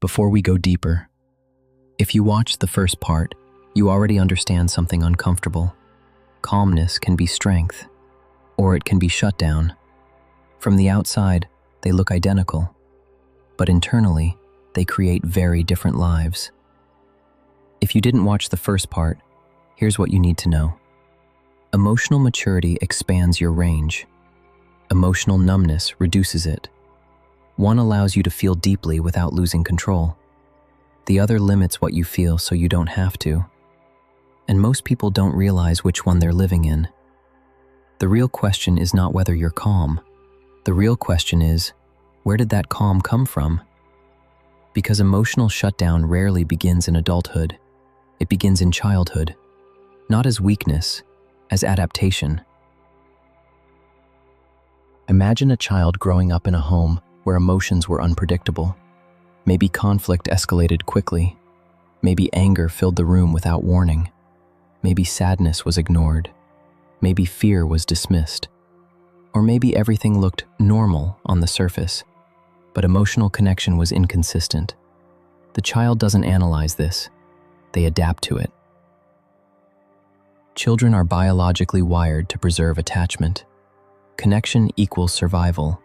Before we go deeper, if you watch the first part, you already understand something uncomfortable. Calmness can be strength, or it can be shutdown. From the outside, they look identical, but internally, they create very different lives. If you didn't watch the first part, here's what you need to know. Emotional maturity expands your range. Emotional numbness reduces it. One allows you to feel deeply without losing control. The other limits what you feel so you don't have to. And most people don't realize which one they're living in. The real question is not whether you're calm. The real question is, where did that calm come from? Because emotional shutdown rarely begins in adulthood. It begins in childhood, not as weakness, as adaptation. Imagine a child growing up in a home where emotions were unpredictable. Maybe conflict escalated quickly. Maybe anger filled the room without warning. Maybe sadness was ignored. Maybe fear was dismissed. Or maybe everything looked normal on the surface, but emotional connection was inconsistent. The child doesn't analyze this. They adapt to it. Children are biologically wired to preserve attachment. Connection equals survival.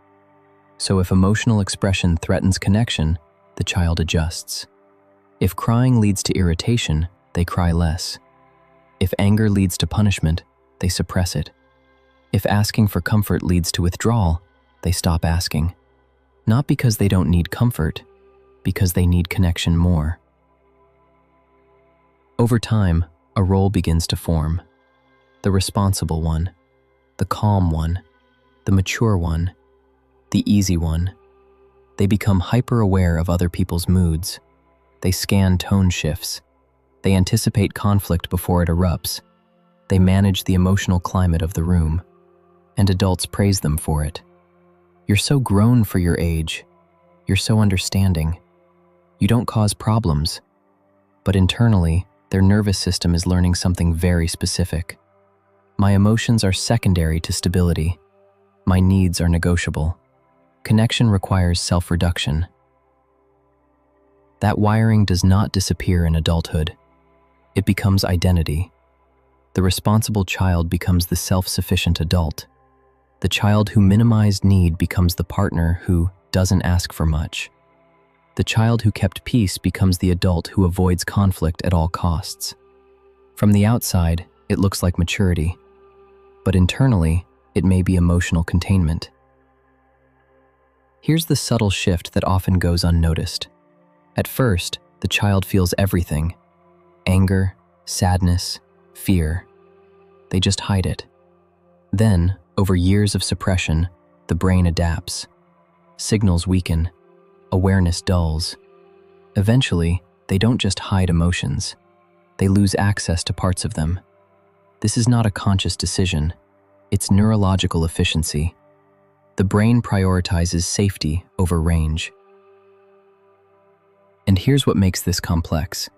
So if emotional expression threatens connection, the child adjusts. If crying leads to irritation, they cry less. If anger leads to punishment, they suppress it. If asking for comfort leads to withdrawal, they stop asking. Not because they don't need comfort, because they need connection more. Over time, a role begins to form. The responsible one, the calm one, the mature one, the easy one. They become hyper-aware of other people's moods. They scan tone shifts. They anticipate conflict before it erupts. They manage the emotional climate of the room. And adults praise them for it. You're so grown for your age. You're so understanding. You don't cause problems. But internally, their nervous system is learning something very specific. My emotions are secondary to stability. My needs are negotiable. Connection requires self-reduction. That wiring does not disappear in adulthood. It becomes identity. The responsible child becomes the self-sufficient adult. The child who minimized need becomes the partner who doesn't ask for much. The child who kept peace becomes the adult who avoids conflict at all costs. From the outside, it looks like maturity, but internally, it may be emotional containment. Here's the subtle shift that often goes unnoticed. At first, the child feels everything: anger, sadness, fear. They just hide it. Then, over years of suppression, the brain adapts. Signals weaken. Awareness dulls. Eventually, they don't just hide emotions. They lose access to parts of them. This is not a conscious decision. It's neurological efficiency. The brain prioritizes safety over range. And here's what makes this complex.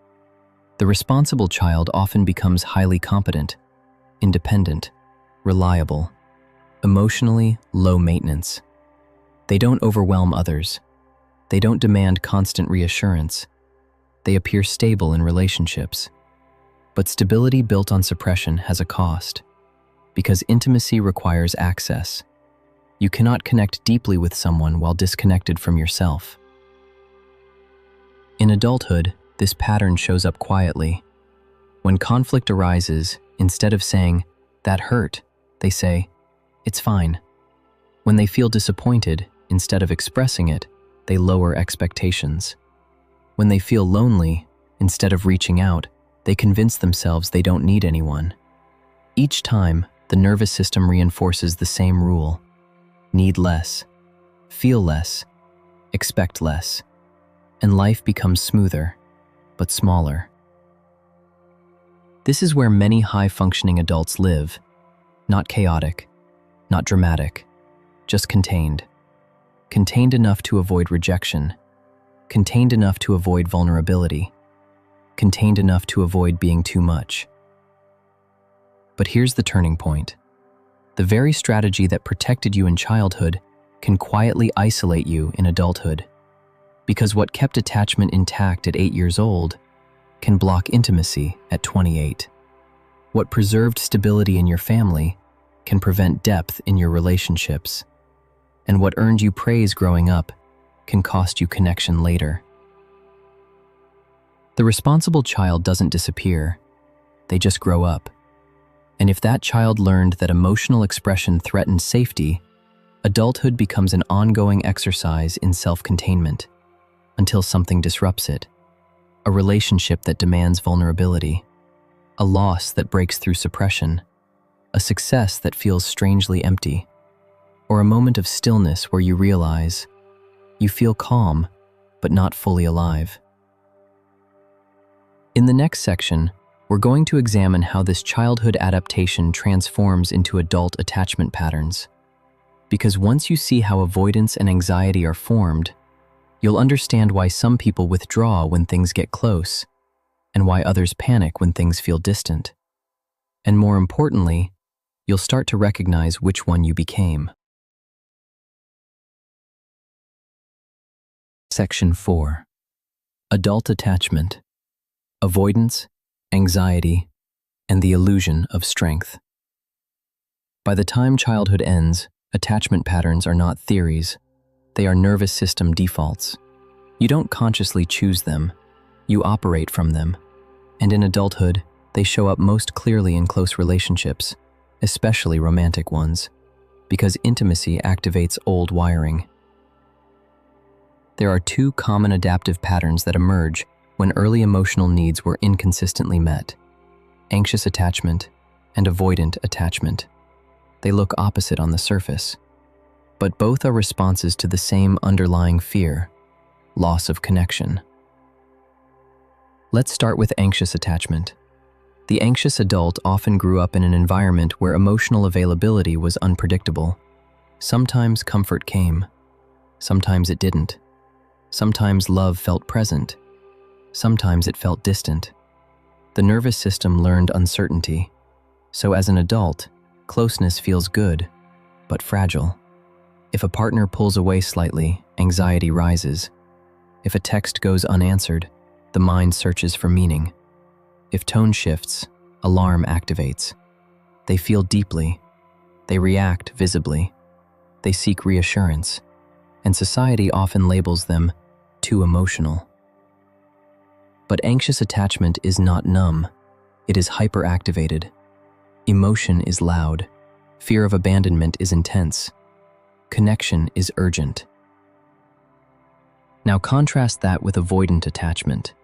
The responsible child often becomes highly competent, independent, reliable, emotionally low maintenance. They don't overwhelm others. They don't demand constant reassurance. They appear stable in relationships. But stability built on suppression has a cost, because intimacy requires access. You cannot connect deeply with someone while disconnected from yourself. In adulthood, this pattern shows up quietly. When conflict arises, instead of saying, "That hurt," they say, "It's fine." When they feel disappointed, instead of expressing it, they lower expectations. When they feel lonely, instead of reaching out, they convince themselves they don't need anyone. Each time, the nervous system reinforces the same rule: need less, feel less, expect less, and life becomes smoother, but smaller. This is where many high-functioning adults live, not chaotic, not dramatic, just contained. Contained enough to avoid rejection, contained enough to avoid vulnerability, contained enough to avoid being too much. But here's the turning point. The very strategy that protected you in childhood can quietly isolate you in adulthood. because what kept attachment intact at 8 years old can block intimacy at 28. What preserved stability in your family can prevent depth in your relationships. And what earned you praise growing up can cost you connection later. The responsible child doesn't disappear, they just grow up. And if that child learned that emotional expression threatened safety, adulthood becomes an ongoing exercise in self-containment until something disrupts it. A relationship that demands vulnerability, a loss that breaks through suppression, a success that feels strangely empty, or a moment of stillness where you realize you feel calm but not fully alive. In the next section, we're going to examine how this childhood adaptation transforms into adult attachment patterns. Because once you see how avoidance and anxiety are formed, you'll understand why some people withdraw when things get close, and why others panic when things feel distant. And more importantly, you'll start to recognize which one you became. Section 4. Adult attachment. Avoidance, anxiety, and the illusion of strength. By the time childhood ends, attachment patterns are not theories. They are nervous system defaults. You don't consciously choose them. You operate from them. And in adulthood, they show up most clearly in close relationships, especially romantic ones, because intimacy activates old wiring. There are two common adaptive patterns that emerge when early emotional needs were inconsistently met: anxious attachment and avoidant attachment. They look opposite on the surface, but both are responses to the same underlying fear: loss of connection. Let's start with anxious attachment. The anxious adult often grew up in an environment where emotional availability was unpredictable. Sometimes comfort came, sometimes it didn't. Sometimes love felt present, sometimes it felt distant. The nervous system learned uncertainty, so as an adult, closeness feels good, but fragile. If a partner pulls away slightly, anxiety rises. If a text goes unanswered, the mind searches for meaning. If tone shifts, alarm activates. They feel deeply. They react visibly. They seek reassurance, and society often labels them too emotional. But anxious attachment is not numb. It is hyperactivated. Emotion is loud. Fear of abandonment is intense. Connection is urgent. Now contrast that with avoidant attachment.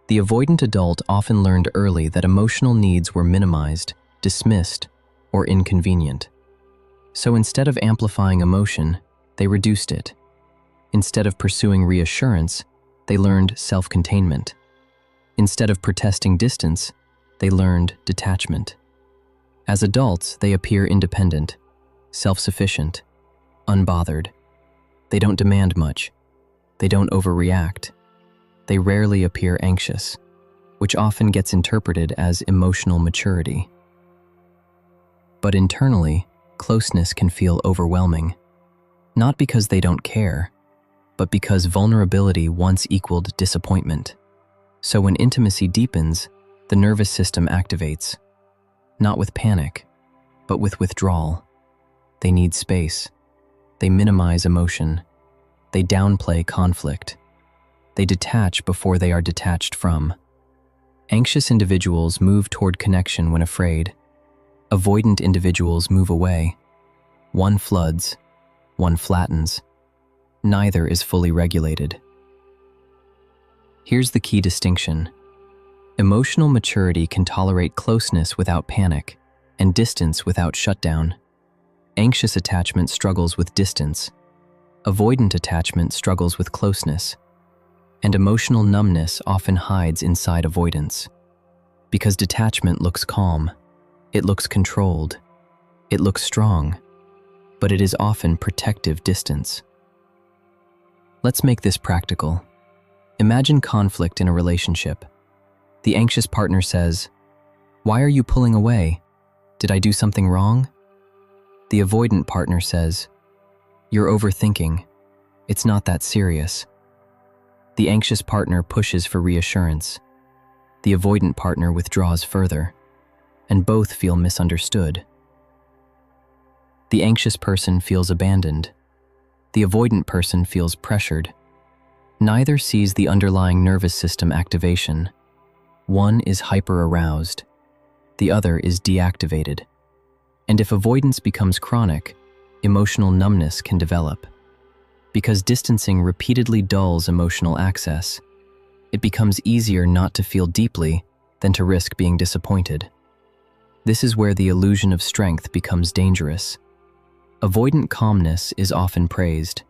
The avoidant adult often learned early that emotional needs were minimized, dismissed, or inconvenient. So instead of amplifying emotion, they reduced it. Instead of pursuing reassurance, they learned self-containment. Instead of protesting distance, they learned detachment. As adults, they appear independent, self-sufficient, unbothered. They don't demand much. They don't overreact. They rarely appear anxious, which often gets interpreted as emotional maturity. But internally, closeness can feel overwhelming. Not because they don't care, but because vulnerability once equaled disappointment. So when intimacy deepens, the nervous system activates, not with panic, but with withdrawal. They need space. They minimize emotion. They downplay conflict. They detach before they are detached from. Anxious individuals move toward connection when afraid. Avoidant individuals move away. One floods, one flattens. Neither is fully regulated. Here's the key distinction. Emotional maturity can tolerate closeness without panic and distance without shutdown. Anxious attachment struggles with distance. Avoidant attachment struggles with closeness. And emotional numbness often hides inside avoidance. Because detachment looks calm, it looks controlled, it looks strong, but it is often protective distance. Let's make this practical. Imagine conflict in a relationship. The anxious partner says, "Why are you pulling away? Did I do something wrong?" The avoidant partner says, "You're overthinking. It's not that serious." The anxious partner pushes for reassurance. The avoidant partner withdraws further, and both feel misunderstood. The anxious person feels abandoned. The avoidant person feels pressured. Neither sees the underlying nervous system activation. One is hyper-aroused. The other is deactivated. And if avoidance becomes chronic, emotional numbness can develop. Because distancing repeatedly dulls emotional access, it becomes easier not to feel deeply than to risk being disappointed. This is where the illusion of strength becomes dangerous. Avoidant calmness is often praised.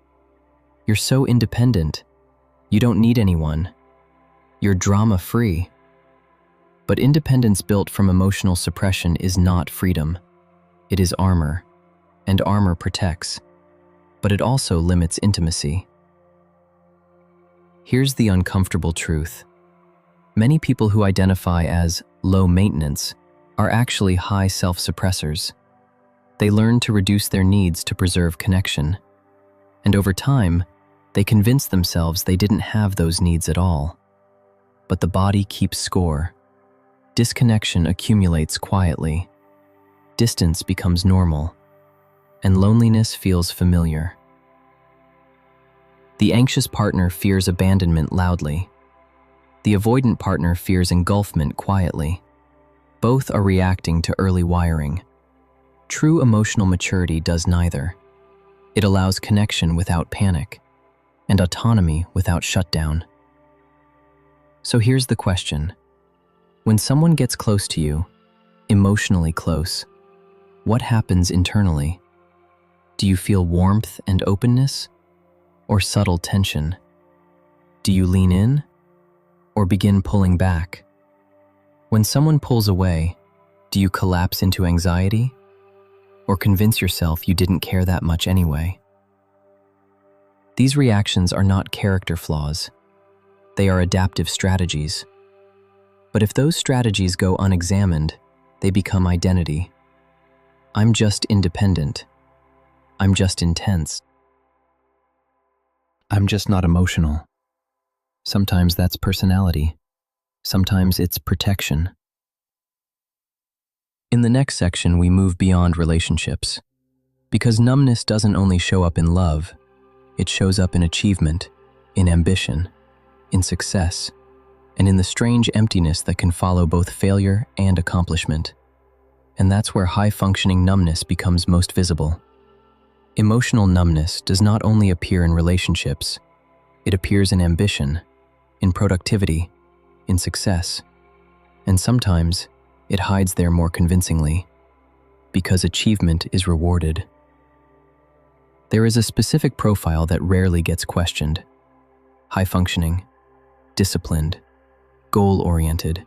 You're so independent. You don't need anyone. You're drama-free. But independence built from emotional suppression is not freedom. It is armor, and armor protects, but it also limits intimacy. Here's the uncomfortable truth. Many people who identify as low maintenance are actually high self-suppressors. They learn to reduce their needs to preserve connection. And over time, they convince themselves they didn't have those needs at all. But the body keeps score. Disconnection accumulates quietly. Distance becomes normal, and loneliness feels familiar. The anxious partner fears abandonment loudly. The avoidant partner fears engulfment quietly. Both are reacting to early wiring. True emotional maturity does neither. It allows connection without panic, and autonomy without shutdown. So here's the question. When someone gets close to you, emotionally close, what happens internally? Do you feel warmth and openness, or subtle tension? Do you lean in, or begin pulling back? When someone pulls away, do you collapse into anxiety, or convince yourself you didn't care that much anyway? These reactions are not character flaws. They are adaptive strategies. But if those strategies go unexamined, they become identity. I'm just independent. I'm just intense. I'm just not emotional. Sometimes that's personality. Sometimes it's protection. In the next section, we move beyond relationships. Because numbness doesn't only show up in love, it shows up in achievement, in ambition, in success, and in the strange emptiness that can follow both failure and accomplishment. And that's where high-functioning numbness becomes most visible. Emotional numbness does not only appear in relationships, it appears in ambition, in productivity, in success, and sometimes it hides there more convincingly, because achievement is rewarded. There is a specific profile that rarely gets questioned: high-functioning, disciplined, goal-oriented,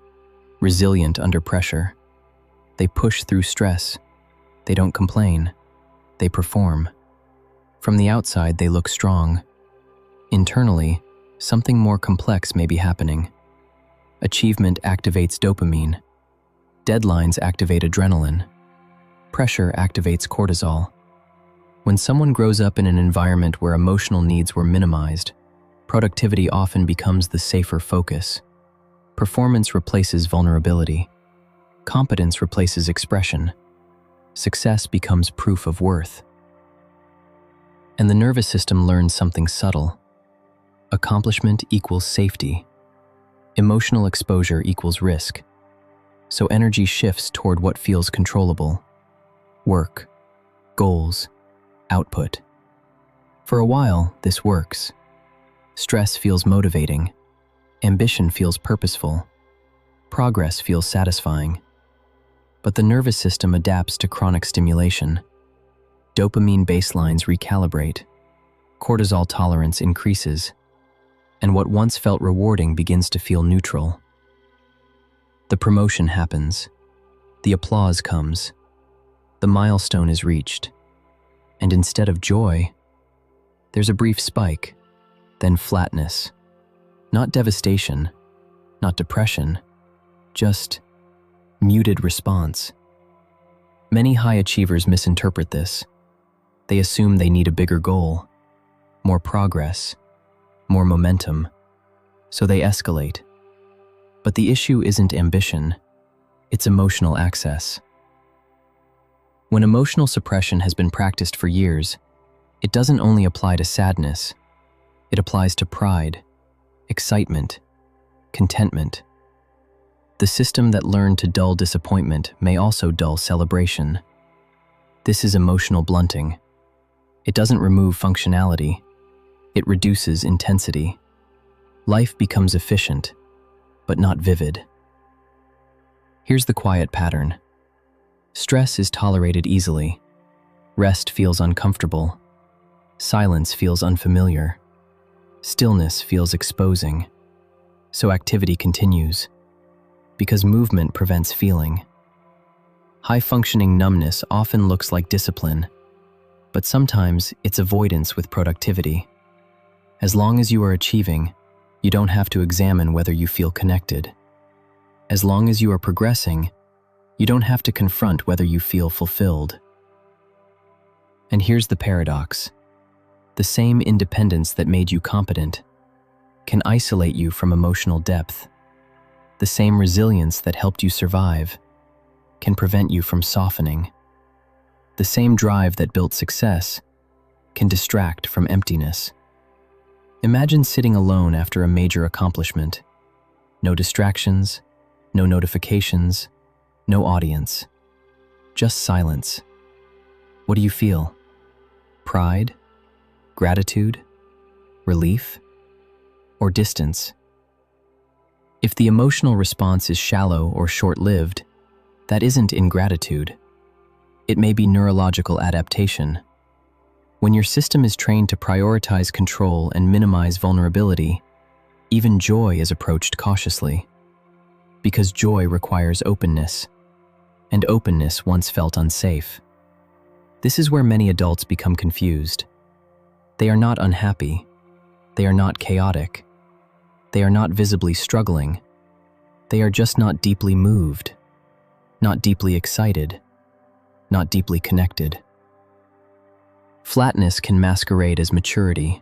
resilient under pressure. They push through stress. They don't complain. They perform. From the outside, they look strong. Internally, something more complex may be happening. Achievement activates dopamine. Deadlines activate adrenaline. Pressure activates cortisol. When someone grows up in an environment where emotional needs were minimized, productivity often becomes the safer focus. Performance replaces vulnerability. Competence replaces expression. Success becomes proof of worth. And the nervous system learns something subtle. Accomplishment equals safety. Emotional exposure equals risk. So energy shifts toward what feels controllable. Work, goals, output. For a while, this works. Stress feels motivating. Ambition feels purposeful. Progress feels satisfying. But the nervous system adapts to chronic stimulation. Dopamine baselines recalibrate. Cortisol tolerance increases. And what once felt rewarding begins to feel neutral. The promotion happens. The applause comes. The milestone is reached. And instead of joy, there's a brief spike, then flatness. Not devastation, not depression, just muted response. Many high achievers misinterpret this. They assume they need a bigger goal, more progress, more momentum. so they escalate. But the issue isn't ambition, it's emotional access. When emotional suppression has been practiced for years, it doesn't only apply to sadness, it applies to pride, excitement, contentment. The system that learned to dull disappointment may also dull celebration. This is emotional blunting. It doesn't remove functionality, it reduces intensity. Life becomes efficient, but not vivid. Here's the quiet pattern. Stress is tolerated easily. Rest feels uncomfortable. Silence feels unfamiliar. Stillness feels exposing. So activity continues, because movement prevents feeling. High-functioning numbness often looks like discipline, but sometimes it's avoidance with productivity. As long as you are achieving, you don't have to examine whether you feel connected. As long as you are progressing, you don't have to confront whether you feel fulfilled. And here's the paradox. The same independence that made you competent can isolate you from emotional depth. The same resilience that helped you survive can prevent you from softening. The same drive that built success can distract from emptiness. Imagine sitting alone after a major accomplishment. No distractions, no notifications, no audience. Just silence. What do you feel? Pride? Gratitude? Relief? Or distance? If the emotional response is shallow or short-lived, that isn't ingratitude. It may be neurological adaptation. When your system is trained to prioritize control and minimize vulnerability, even joy is approached cautiously. Because joy requires openness, and openness once felt unsafe. This is where many adults become confused. They are not unhappy. They are not chaotic. They are not visibly struggling. They are just not deeply moved, not deeply excited, not deeply connected. Flatness can masquerade as maturity,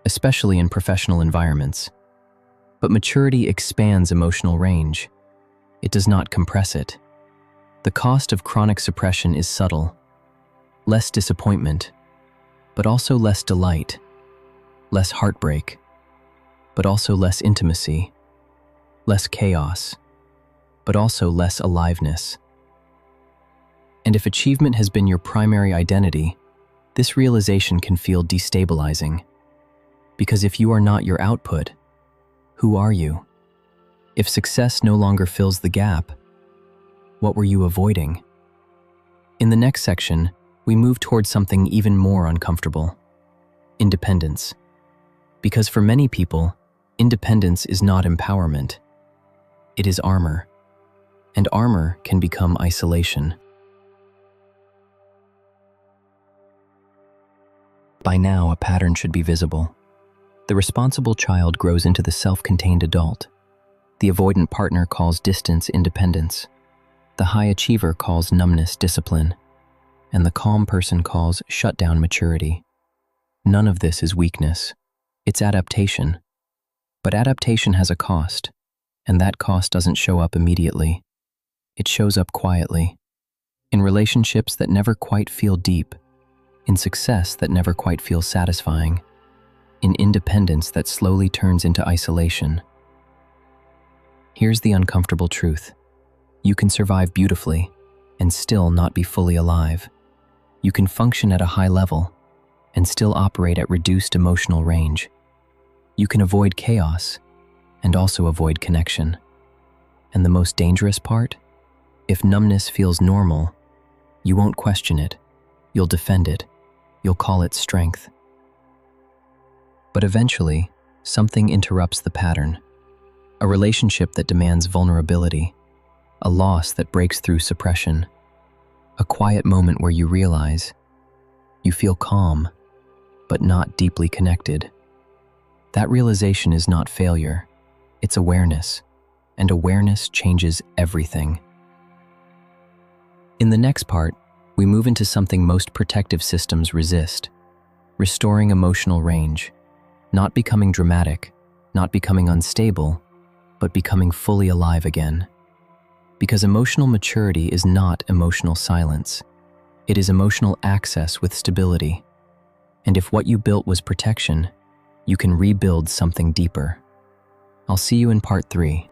especially in professional environments. But maturity expands emotional range. It does not compress it. The cost of chronic suppression is subtle. Less disappointment, but also less delight. Less heartbreak, but also less intimacy. Less chaos, but also less aliveness. And if achievement has been your primary identity, this realization can feel destabilizing. Because if you are not your output, who are you? If success no longer fills the gap, what were you avoiding? In the next section, we move towards something even more uncomfortable: independence. Because for many people, independence is not empowerment. It is armor. And armor can become isolation. By now, a pattern should be visible. The responsible child grows into the self-contained adult. The avoidant partner calls distance independence. The high achiever calls numbness discipline. And the calm person calls shutdown maturity. None of this is weakness. It's adaptation. But adaptation has a cost, and that cost doesn't show up immediately. It shows up quietly, in relationships that never quite feel deep, in success that never quite feels satisfying, in independence that slowly turns into isolation. Here's the uncomfortable truth. You can survive beautifully and still not be fully alive. You can function at a high level and still operate at reduced emotional range. You can avoid chaos and also avoid connection. And the most dangerous part? If numbness feels normal, you won't question it. You'll defend it. You'll call it strength. But eventually, something interrupts the pattern. A relationship that demands vulnerability. A loss that breaks through suppression. A quiet moment where you realize you feel calm, but not deeply connected. That realization is not failure. It's awareness. And awareness changes everything. In the next part, we move into something most protective systems resist: restoring emotional range, not becoming dramatic, not becoming unstable, but becoming fully alive again. Because emotional maturity is not emotional silence. It is emotional access with stability. And if what you built was protection, you can rebuild something deeper. I'll see you in part 3.